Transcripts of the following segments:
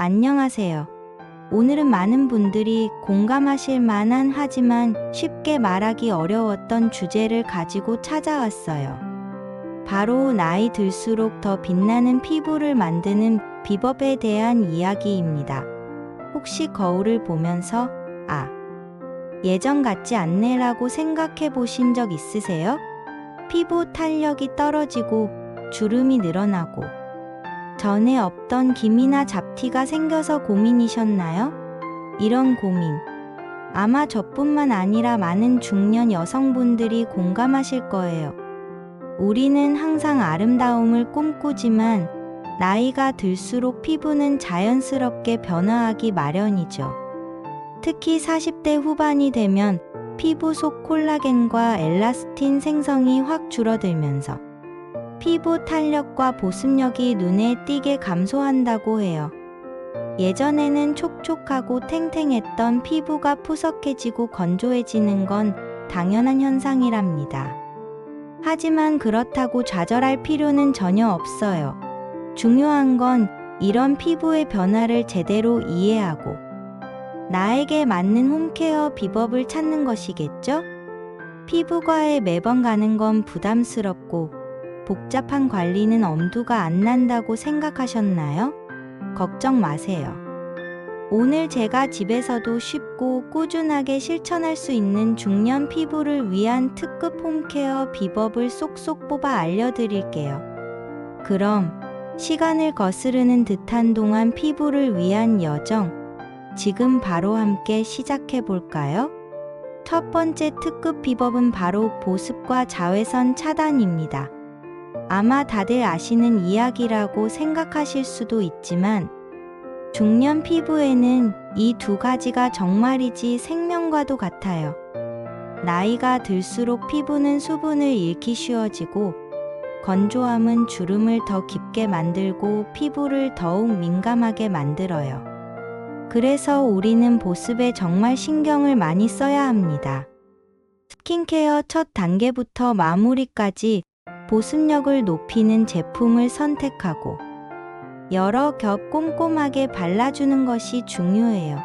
안녕하세요. 오늘은 많은 분들이 공감하실 만한 하지만 쉽게 말하기 어려웠던 주제를 가지고 찾아왔어요. 바로 나이 들수록 더 빛나는 피부를 만드는 비법에 대한 이야기입니다. 혹시 거울을 보면서 예전 같지 않네라고 생각해 보신 적 있으세요? 피부 탄력이 떨어지고 주름이 늘어나고 전에 없던 기미나 잡티가 생겨서 고민이셨나요? 이런 고민, 아마 저뿐만 아니라 많은 중년 여성분들이 공감하실 거예요. 우리는 항상 아름다움을 꿈꾸지만 나이가 들수록 피부는 자연스럽게 변화하기 마련이죠. 특히 40대 후반이 되면 피부 속 콜라겐과 엘라스틴 생성이 확 줄어들면서 피부 탄력과 보습력이 눈에 띄게 감소한다고 해요. 예전에는 촉촉하고 탱탱했던 피부가 푸석해지고 건조해지는 건 당연한 현상이랍니다. 하지만 그렇다고 좌절할 필요는 전혀 없어요. 중요한 건 이런 피부의 변화를 제대로 이해하고 나에게 맞는 홈케어 비법을 찾는 것이겠죠? 피부과에 매번 가는 건 부담스럽고 복잡한 관리는 엄두가 안 난다고 생각하셨나요? 걱정 마세요. 오늘 제가 집에서도 쉽고 꾸준하게 실천할 수 있는 중년 피부를 위한 특급 홈케어 비법을 쏙쏙 뽑아 알려드릴게요. 그럼 시간을 거스르는 듯한 동안 피부를 위한 여정, 지금 바로 함께 시작해 볼까요? 첫 번째 특급 비법은 바로 보습과 자외선 차단입니다. 아마 다들 아시는 이야기라고 생각하실 수도 있지만 중년 피부에는 이 두 가지가 정말이지 생명과도 같아요. 나이가 들수록 피부는 수분을 잃기 쉬워지고 건조함은 주름을 더 깊게 만들고 피부를 더욱 민감하게 만들어요. 그래서 우리는 보습에 정말 신경을 많이 써야 합니다. 스킨케어 첫 단계부터 마무리까지 보습력을 높이는 제품을 선택하고 여러 겹 꼼꼼하게 발라주는 것이 중요해요.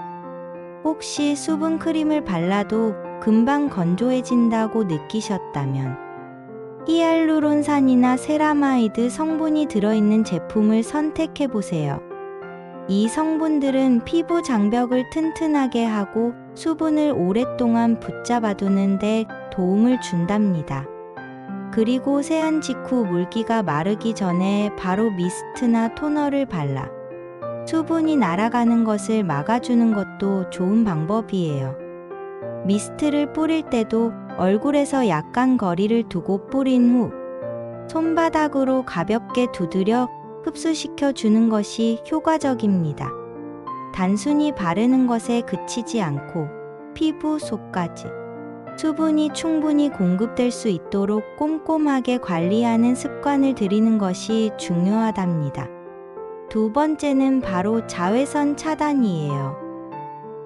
혹시 수분 크림을 발라도 금방 건조해진다고 느끼셨다면 히알루론산이나 세라마이드 성분이 들어있는 제품을 선택해보세요. 이 성분들은 피부 장벽을 튼튼하게 하고 수분을 오랫동안 붙잡아두는 데 도움을 준답니다. 그리고 세안 직후 물기가 마르기 전에 바로 미스트나 토너를 발라 수분이 날아가는 것을 막아주는 것도 좋은 방법이에요. 미스트를 뿌릴 때도 얼굴에서 약간 거리를 두고 뿌린 후 손바닥으로 가볍게 두드려 흡수시켜 주는 것이 효과적입니다. 단순히 바르는 것에 그치지 않고 피부 속까지 수분이 충분히 공급될 수 있도록 꼼꼼하게 관리하는 습관을 들이는 것이 중요하답니다. 두 번째는 바로 자외선 차단이에요.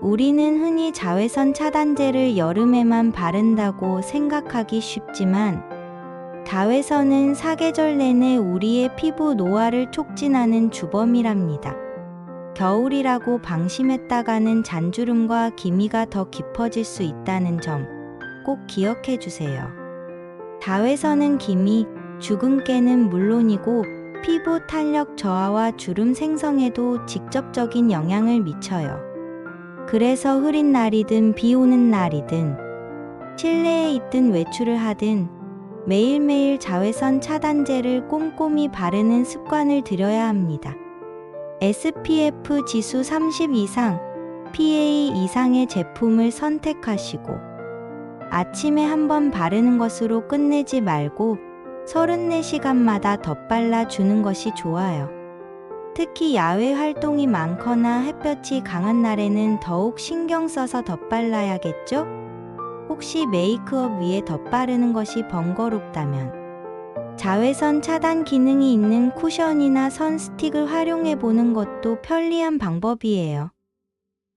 우리는 흔히 자외선 차단제를 여름에만 바른다고 생각하기 쉽지만 자외선은 사계절 내내 우리의 피부 노화를 촉진하는 주범이랍니다. 겨울이라고 방심했다가는 잔주름과 기미가 더 깊어질 수 있다는 점 꼭 기억해 주세요. 자외선은 기미, 주근깨는 물론이고 피부 탄력 저하와 주름 생성에도 직접적인 영향을 미쳐요. 그래서 흐린 날이든 비 오는 날이든 실내에 있든 외출을 하든 매일매일 자외선 차단제를 꼼꼼히 바르는 습관을 들여야 합니다. SPF 지수 30 이상, PA 이상의 제품을 선택하시고 아침에 한번 바르는 것으로 끝내지 말고 34시간마다 덧발라 주는 것이 좋아요. 특히 야외 활동이 많거나 햇볕이 강한 날에는 더욱 신경 써서 덧발라야겠죠? 혹시 메이크업 위에 덧바르는 것이 번거롭다면 자외선 차단 기능이 있는 쿠션이나 선스틱을 활용해 보는 것도 편리한 방법이에요.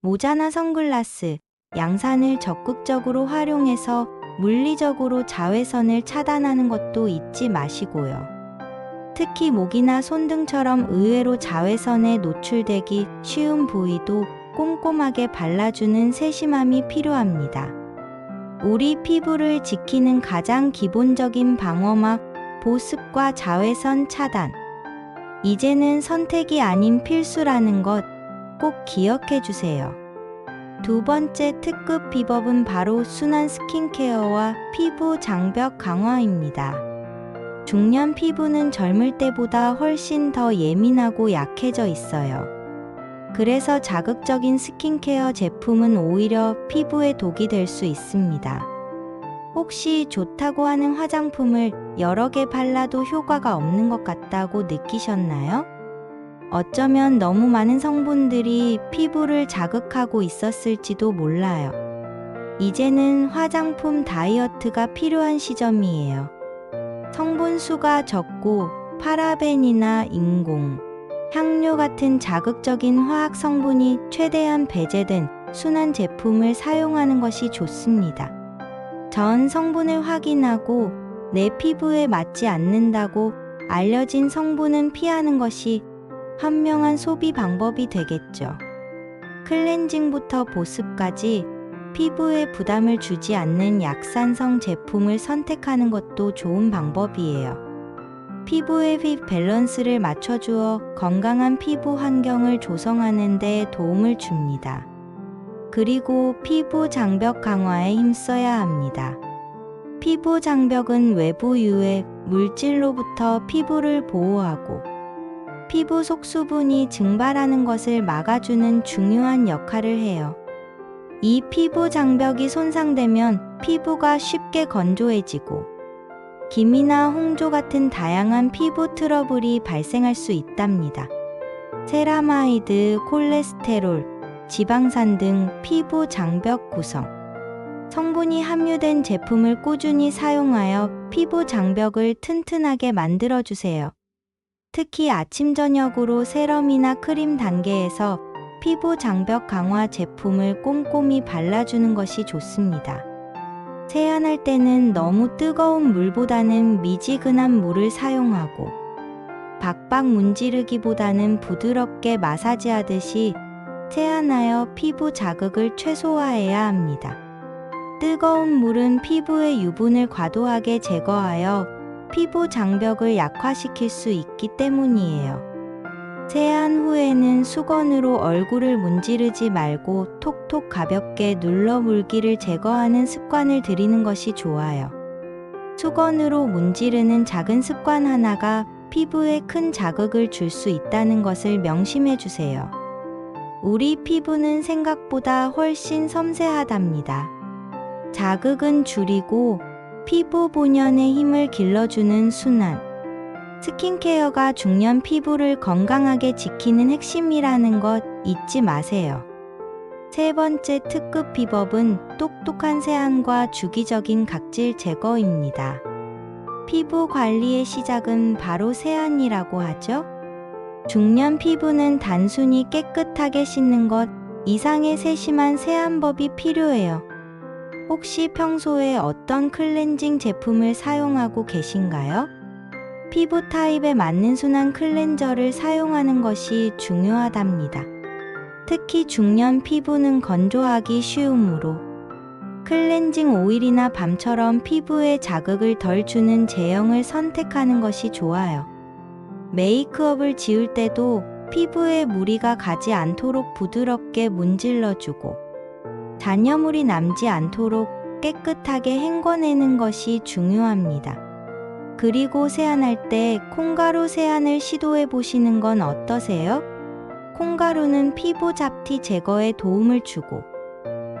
모자나 선글라스, 양산을 적극적으로 활용해서 물리적으로 자외선을 차단하는 것도 잊지 마시고요. 특히 목이나 손 등처럼 의외로 자외선에 노출되기 쉬운 부위도 꼼꼼하게 발라주는 세심함이 필요합니다. 우리 피부를 지키는 가장 기본적인 방어막, 보습과 자외선 차단. 이제는 선택이 아닌 필수라는 것 꼭 기억해 주세요. 두 번째 특급 비법은 바로 순한 스킨케어와 피부 장벽 강화입니다. 중년 피부는 젊을 때보다 훨씬 더 예민하고 약해져 있어요. 그래서 자극적인 스킨케어 제품은 오히려 피부에 독이 될 수 있습니다. 혹시 좋다고 하는 화장품을 여러 개 발라도 효과가 없는 것 같다고 느끼셨나요? 어쩌면 너무 많은 성분들이 피부를 자극하고 있었을지도 몰라요. 이제는 화장품 다이어트가 필요한 시점이에요. 성분 수가 적고 파라벤이나 인공, 향료 같은 자극적인 화학 성분이 최대한 배제된 순한 제품을 사용하는 것이 좋습니다. 전 성분을 확인하고 내 피부에 맞지 않는다고 알려진 성분은 피하는 것이 현명한 소비 방법이 되겠죠. 클렌징부터 보습까지 피부에 부담을 주지 않는 약산성 제품을 선택하는 것도 좋은 방법이에요. 피부의 핏 밸런스를 맞춰주어 건강한 피부 환경을 조성하는 데 도움을 줍니다. 그리고 피부 장벽 강화에 힘써야 합니다. 피부 장벽은 외부 유해 물질로부터 피부를 보호하고 피부 속 수분이 증발하는 것을 막아주는 중요한 역할을 해요. 이 피부 장벽이 손상되면 피부가 쉽게 건조해지고 기미나 홍조 같은 다양한 피부 트러블이 발생할 수 있답니다. 세라마이드, 콜레스테롤, 지방산 등 피부 장벽 구성 성분이 함유된 제품을 꾸준히 사용하여 피부 장벽을 튼튼하게 만들어주세요. 특히 아침 저녁으로 세럼이나 크림 단계에서 피부 장벽 강화 제품을 꼼꼼히 발라주는 것이 좋습니다. 세안할 때는 너무 뜨거운 물보다는 미지근한 물을 사용하고 박박 문지르기보다는 부드럽게 마사지하듯이 세안하여 피부 자극을 최소화해야 합니다. 뜨거운 물은 피부의 유분을 과도하게 제거하여 피부 장벽을 약화시킬 수 있기 때문이에요. 세안 후에는 수건으로 얼굴을 문지르지 말고 톡톡 가볍게 눌러 물기를 제거하는 습관을 들이는 것이 좋아요. 수건으로 문지르는 작은 습관 하나가 피부에 큰 자극을 줄 수 있다는 것을 명심해 주세요. 우리 피부는 생각보다 훨씬 섬세하답니다. 자극은 줄이고 피부 본연의 힘을 길러주는 순환. 스킨케어가 중년 피부를 건강하게 지키는 핵심이라는 것 잊지 마세요. 세 번째 특급 비법은 똑똑한 세안과 주기적인 각질 제거입니다. 피부 관리의 시작은 바로 세안이라고 하죠. 중년 피부는 단순히 깨끗하게 씻는 것 이상의 세심한 세안법이 필요해요. 혹시 평소에 어떤 클렌징 제품을 사용하고 계신가요? 피부 타입에 맞는 순한 클렌저를 사용하는 것이 중요하답니다. 특히 중년 피부는 건조하기 쉬우므로 클렌징 오일이나 밤처럼 피부에 자극을 덜 주는 제형을 선택하는 것이 좋아요. 메이크업을 지울 때도 피부에 무리가 가지 않도록 부드럽게 문질러주고 잔여물이 남지 않도록 깨끗하게 헹궈내는 것이 중요합니다. 그리고 세안할 때 콩가루 세안을 시도해 보시는 건 어떠세요? 콩가루는 피부 잡티 제거에 도움을 주고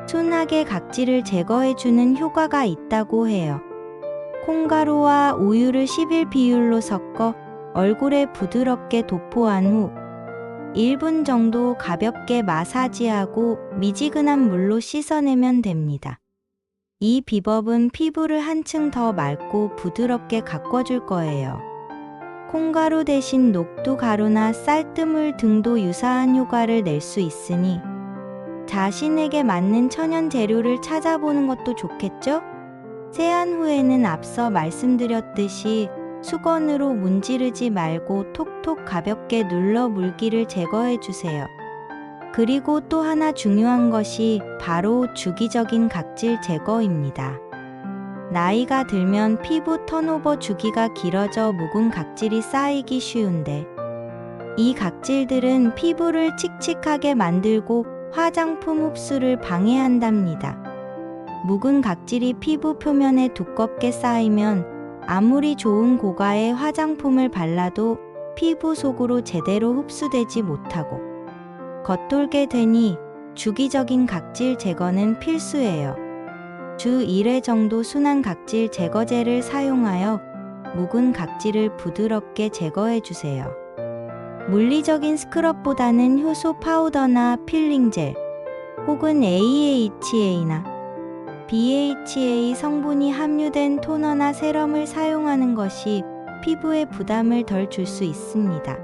순하게 각질을 제거해주는 효과가 있다고 해요. 콩가루와 우유를 10일 비율로 섞어 얼굴에 부드럽게 도포한 후 1분 정도 가볍게 마사지하고 미지근한 물로 씻어내면 됩니다. 이 비법은 피부를 한층 더 맑고 부드럽게 가꿔줄 거예요. 콩가루 대신 녹두가루나 쌀뜨물 등도 유사한 효과를 낼 수 있으니 자신에게 맞는 천연 재료를 찾아보는 것도 좋겠죠? 세안 후에는 앞서 말씀드렸듯이 수건으로 문지르지 말고 톡톡 가볍게 눌러 물기를 제거해 주세요. 그리고 또 하나 중요한 것이 바로 주기적인 각질 제거입니다. 나이가 들면 피부 턴오버 주기가 길어져 묵은 각질이 쌓이기 쉬운데 이 각질들은 피부를 칙칙하게 만들고 화장품 흡수를 방해한답니다. 묵은 각질이 피부 표면에 두껍게 쌓이면 아무리 좋은 고가의 화장품을 발라도 피부 속으로 제대로 흡수되지 못하고 겉돌게 되니 주기적인 각질 제거는 필수예요. 주 1회 정도 순한 각질 제거제를 사용하여 묵은 각질을 부드럽게 제거해 주세요. 물리적인 스크럽보다는 효소 파우더나 필링 젤 혹은 AHA나 BHA 성분이 함유된 토너나 세럼을 사용하는 것이 피부에 부담을 덜 줄 수 있습니다.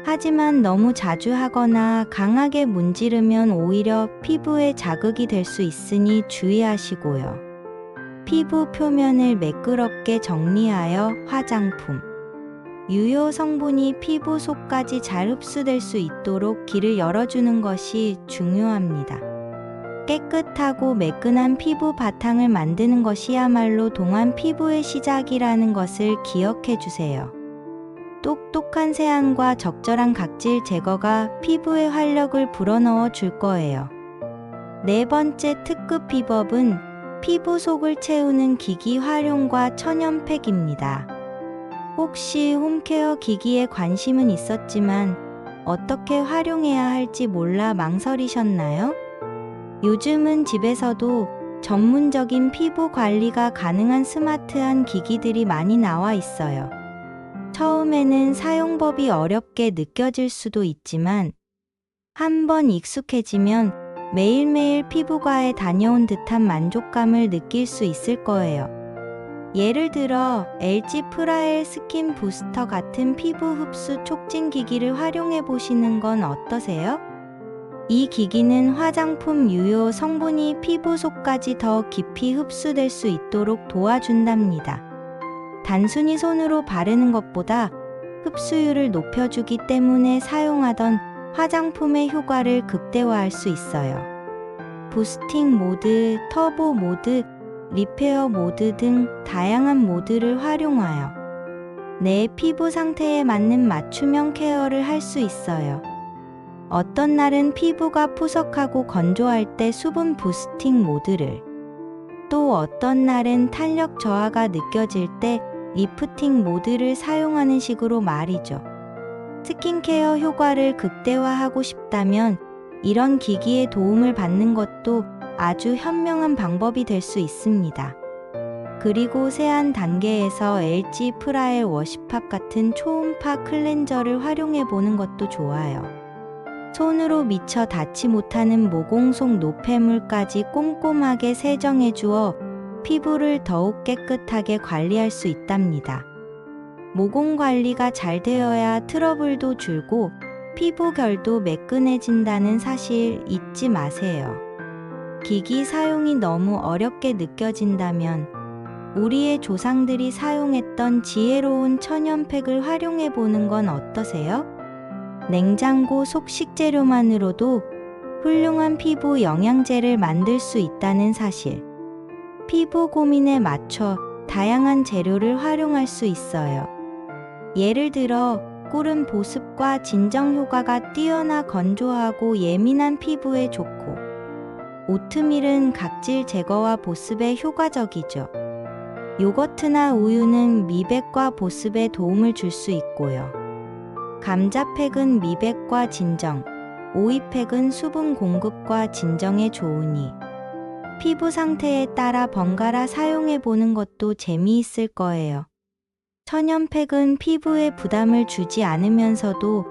하지만 너무 자주 하거나 강하게 문지르면 오히려 피부에 자극이 될 수 있으니 주의하시고요. 피부 표면을 매끄럽게 정리하여 화장품, 유효 성분이 피부 속까지 잘 흡수될 수 있도록 길을 열어주는 것이 중요합니다. 깨끗하고 매끈한 피부 바탕을 만드는 것이야말로 동안 피부의 시작이라는 것을 기억해 주세요. 똑똑한 세안과 적절한 각질 제거가 피부에 활력을 불어넣어 줄 거예요. 네 번째 특급 비법은 피부 속을 채우는 기기 활용과 천연팩입니다. 혹시 홈케어 기기에 관심은 있었지만 어떻게 활용해야 할지 몰라 망설이셨나요? 요즘은 집에서도 전문적인 피부 관리가 가능한 스마트한 기기들이 많이 나와 있어요. 처음에는 사용법이 어렵게 느껴질 수도 있지만 한번 익숙해지면 매일매일 피부과에 다녀온 듯한 만족감을 느낄 수 있을 거예요. 예를 들어 LG 프라헬 스킨 부스터 같은 피부 흡수 촉진 기기를 활용해 보시는 건 어떠세요? 이 기기는 화장품 유효 성분이 피부 속까지 더 깊이 흡수될 수 있도록 도와준답니다. 단순히 손으로 바르는 것보다 흡수율을 높여주기 때문에 사용하던 화장품의 효과를 극대화할 수 있어요. 부스팅 모드, 터보 모드, 리페어 모드 등 다양한 모드를 활용하여 내 피부 상태에 맞는 맞춤형 케어를 할 수 있어요. 어떤 날은 피부가 푸석하고 건조할 때 수분 부스팅 모드를, 또 어떤 날은 탄력 저하가 느껴질 때 리프팅 모드를 사용하는 식으로 말이죠. 스킨케어 효과를 극대화하고 싶다면 이런 기기의 도움을 받는 것도 아주 현명한 방법이 될 수 있습니다. 그리고 세안 단계에서 LG 프라헬 워시팝 같은 초음파 클렌저를 활용해 보는 것도 좋아요. 손으로 미처 닿지 못하는 모공 속 노폐물까지 꼼꼼하게 세정해 주어 피부를 더욱 깨끗하게 관리할 수 있답니다. 모공 관리가 잘 되어야 트러블도 줄고 피부 결도 매끈해진다는 사실 잊지 마세요. 기기 사용이 너무 어렵게 느껴진다면 우리의 조상들이 사용했던 지혜로운 천연팩을 활용해 보는 건 어떠세요? 냉장고 속 식재료만으로도 훌륭한 피부 영양제를 만들 수 있다는 사실. 피부 고민에 맞춰 다양한 재료를 활용할 수 있어요. 예를 들어 꿀은 보습과 진정 효과가 뛰어나 건조하고 예민한 피부에 좋고, 오트밀은 각질 제거와 보습에 효과적이죠. 요거트나 우유는 미백과 보습에 도움을 줄 수 있고요. 감자팩은 미백과 진정, 오이팩은 수분 공급과 진정에 좋으니 피부 상태에 따라 번갈아 사용해 보는 것도 재미있을 거예요. 천연팩은 피부에 부담을 주지 않으면서도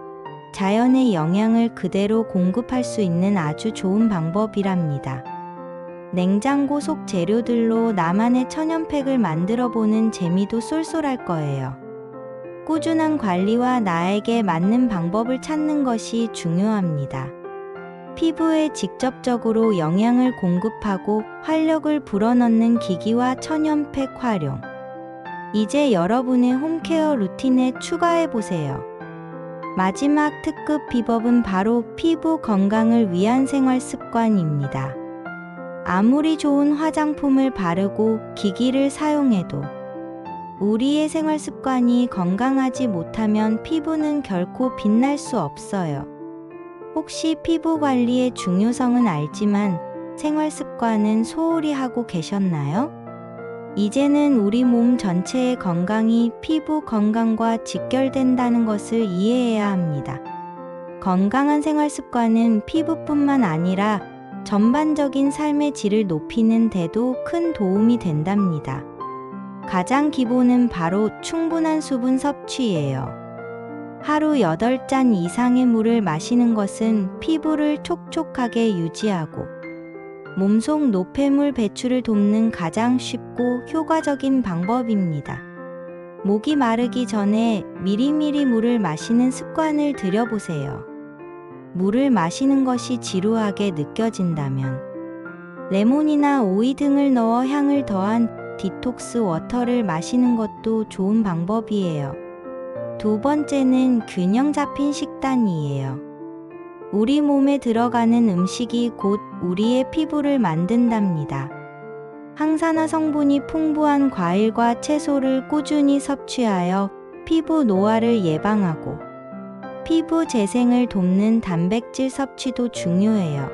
자연의 영양을 그대로 공급할 수 있는 아주 좋은 방법이랍니다. 냉장고 속 재료들로 나만의 천연팩을 만들어 보는 재미도 쏠쏠할 거예요. 꾸준한 관리와 나에게 맞는 방법을 찾는 것이 중요합니다. 피부에 직접적으로 영양을 공급하고 활력을 불어넣는 기기와 천연팩 활용. 이제 여러분의 홈케어 루틴에 추가해 보세요. 마지막 특급 비법은 바로 피부 건강을 위한 생활 습관입니다. 아무리 좋은 화장품을 바르고 기기를 사용해도 우리의 생활 습관이 건강하지 못하면 피부는 결코 빛날 수 없어요. 혹시 피부 관리의 중요성은 알지만 생활 습관은 소홀히 하고 계셨나요? 이제는 우리 몸 전체의 건강이 피부 건강과 직결된다는 것을 이해해야 합니다. 건강한 생활 습관은 피부뿐만 아니라 전반적인 삶의 질을 높이는 데도 큰 도움이 된답니다. 가장 기본은 바로 충분한 수분 섭취예요. 하루 8잔 이상의 물을 마시는 것은 피부를 촉촉하게 유지하고 몸속 노폐물 배출을 돕는 가장 쉽고 효과적인 방법입니다. 목이 마르기 전에 미리미리 물을 마시는 습관을 들여보세요. 물을 마시는 것이 지루하게 느껴진다면 레몬이나 오이 등을 넣어 향을 더한 디톡스 워터를 마시는 것도 좋은 방법이에요. 두 번째는 균형 잡힌 식단이에요. 우리 몸에 들어가는 음식이 곧 우리의 피부를 만든답니다. 항산화 성분이 풍부한 과일과 채소를 꾸준히 섭취하여 피부 노화를 예방하고 피부 재생을 돕는 단백질 섭취도 중요해요.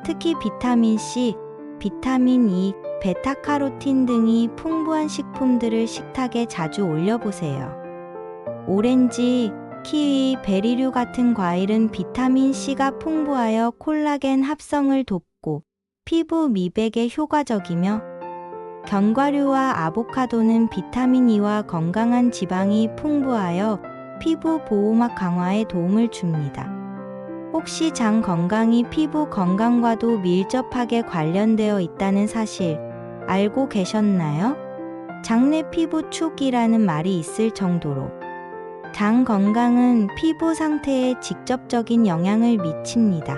특히 비타민 C, 비타민 E, 베타카로틴 등이 풍부한 식품들을 식탁에 자주 올려보세요. 오렌지, 키위, 베리류 같은 과일은 비타민 C가 풍부하여 콜라겐 합성을 돕고 피부 미백에 효과적이며 견과류와 아보카도는 비타민 E와 건강한 지방이 풍부하여 피부 보호막 강화에 도움을 줍니다. 혹시 장 건강이 피부 건강과도 밀접하게 관련되어 있다는 사실 알고 계셨나요? 장내 피부축이라는 말이 있을 정도로 장 건강은 피부 상태에 직접적인 영향을 미칩니다.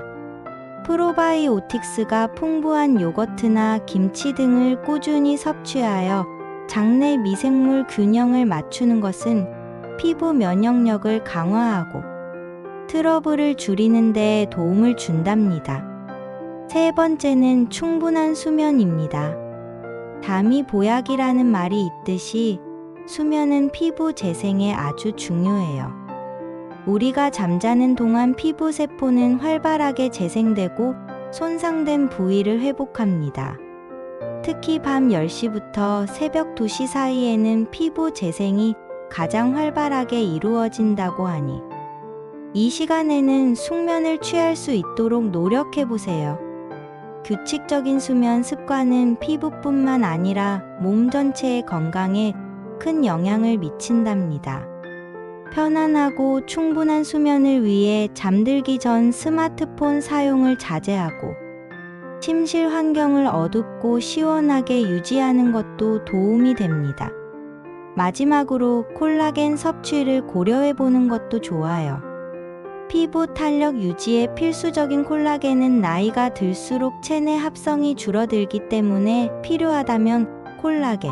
프로바이오틱스가 풍부한 요거트나 김치 등을 꾸준히 섭취하여 장내 미생물 균형을 맞추는 것은 피부 면역력을 강화하고 트러블을 줄이는 데 도움을 준답니다. 세 번째는 충분한 수면입니다. 잠이 보약이라는 말이 있듯이 수면은 피부 재생에 아주 중요해요. 우리가 잠자는 동안 피부 세포는 활발하게 재생되고 손상된 부위를 회복합니다. 특히 밤 10시부터 새벽 2시 사이에는 피부 재생이 가장 활발하게 이루어진다고 하니 이 시간에는 숙면을 취할 수 있도록 노력해보세요. 규칙적인 수면 습관은 피부뿐만 아니라 몸 전체의 건강에 큰 영향을 미친답니다. 편안하고 충분한 수면을 위해 잠들기 전 스마트폰 사용을 자제하고 침실 환경을 어둡고 시원하게 유지하는 것도 도움이 됩니다. 마지막으로 콜라겐 섭취를 고려해보는 것도 좋아요. 피부 탄력 유지에 필수적인 콜라겐은 나이가 들수록 체내 합성이 줄어들기 때문에 필요하다면 콜라겐,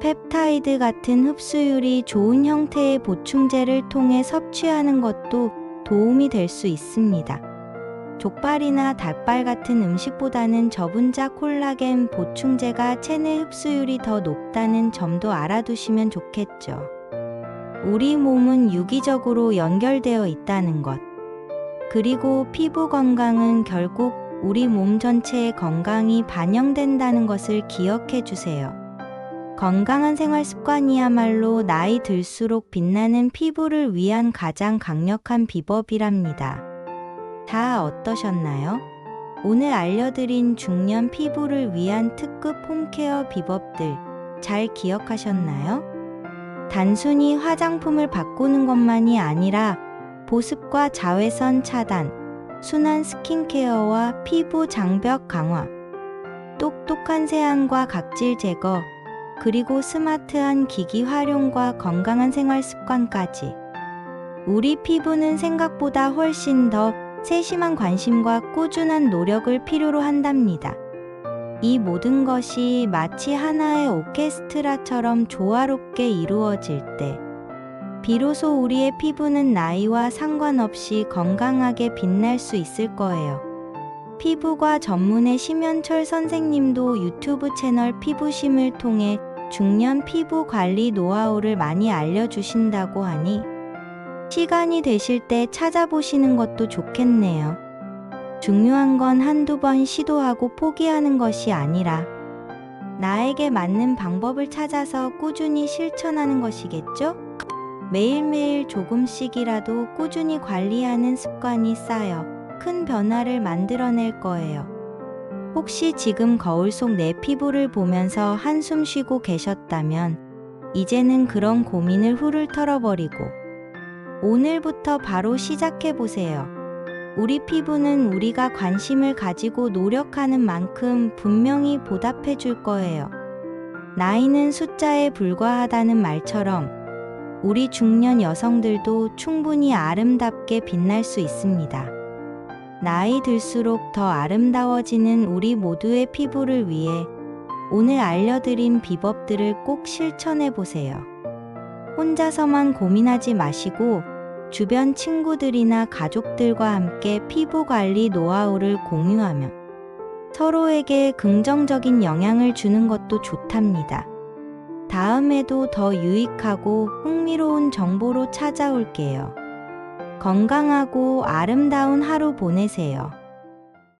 펩타이드 같은 흡수율이 좋은 형태의 보충제를 통해 섭취하는 것도 도움이 될 수 있습니다. 족발이나 닭발 같은 음식보다는 저분자 콜라겐 보충제가 체내 흡수율이 더 높다는 점도 알아두시면 좋겠죠. 우리 몸은 유기적으로 연결되어 있다는 것. 그리고 피부 건강은 결국 우리 몸 전체의 건강이 반영된다는 것을 기억해 주세요. 건강한 생활 습관이야말로 나이 들수록 빛나는 피부를 위한 가장 강력한 비법이랍니다. 다 어떠셨나요? 오늘 알려드린 중년 피부를 위한 특급 홈케어 비법들 잘 기억하셨나요? 단순히 화장품을 바꾸는 것만이 아니라 보습과 자외선 차단, 순한 스킨케어와 피부 장벽 강화, 똑똑한 세안과 각질 제거, 그리고 스마트한 기기 활용과 건강한 생활 습관까지 우리 피부는 생각보다 훨씬 더 세심한 관심과 꾸준한 노력을 필요로 한답니다. 이 모든 것이 마치 하나의 오케스트라처럼 조화롭게 이루어질 때, 비로소 우리의 피부는 나이와 상관없이 건강하게 빛날 수 있을 거예요. 피부과 전문의 심연철 선생님도 유튜브 채널 피부심을 통해 중년 피부 관리 노하우를 많이 알려주신다고 하니 시간이 되실 때 찾아보시는 것도 좋겠네요. 중요한 건 한두 번 시도하고 포기하는 것이 아니라 나에게 맞는 방법을 찾아서 꾸준히 실천하는 것이겠죠? 매일매일 조금씩이라도 꾸준히 관리하는 습관이 쌓여 큰 변화를 만들어낼 거예요. 혹시 지금 거울 속 내 피부를 보면서 한숨 쉬고 계셨다면 이제는 그런 고민을 훌훌 털어버리고 오늘부터 바로 시작해보세요. 우리 피부는 우리가 관심을 가지고 노력하는 만큼 분명히 보답해 줄 거예요. 나이는 숫자에 불과하다는 말처럼 우리 중년 여성들도 충분히 아름답게 빛날 수 있습니다. 나이 들수록 더 아름다워지는 우리 모두의 피부를 위해 오늘 알려드린 비법들을 꼭 실천해 보세요. 혼자서만 고민하지 마시고 주변 친구들이나 가족들과 함께 피부 관리 노하우를 공유하며 서로에게 긍정적인 영향을 주는 것도 좋답니다. 다음에도 더 유익하고 흥미로운 정보로 찾아올게요. 건강하고 아름다운 하루 보내세요.